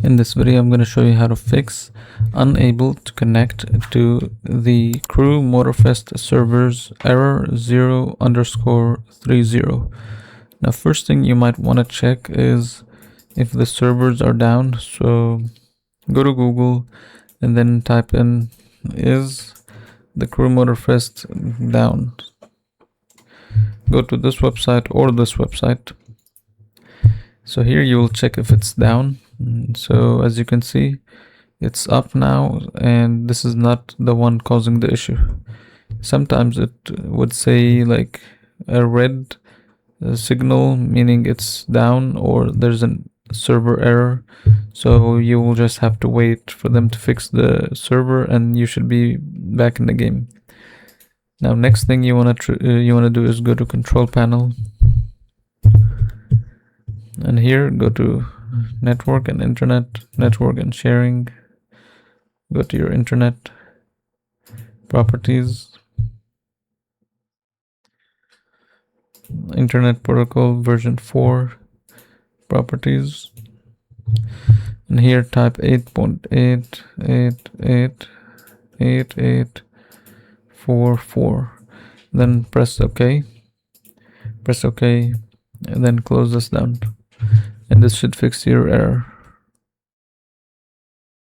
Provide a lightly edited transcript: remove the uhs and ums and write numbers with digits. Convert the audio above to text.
In this video, I'm going to show you how to fix unable to connect to the Crew Motorfest servers error 0_30. Now, first thing you might want to check is if the servers are down. So go to Google and then type in, is the Crew Motorfest down? Go to this website or this website. So here you will check if it's down. So as you can see, it's up now, and this is not the one causing the issue. Sometimes it would say like a red signal, meaning it's down or there's a server error. So you will just have to wait for them to fix the server and you should be back in the game. Now, next thing you want to do is go to control panel, and here go to network and internet, network and sharing. Go to your internet properties, internet protocol version 4 properties, and here type 8.8.8.8.8.4.4. then press OK, and then close this down, and this should fix your error.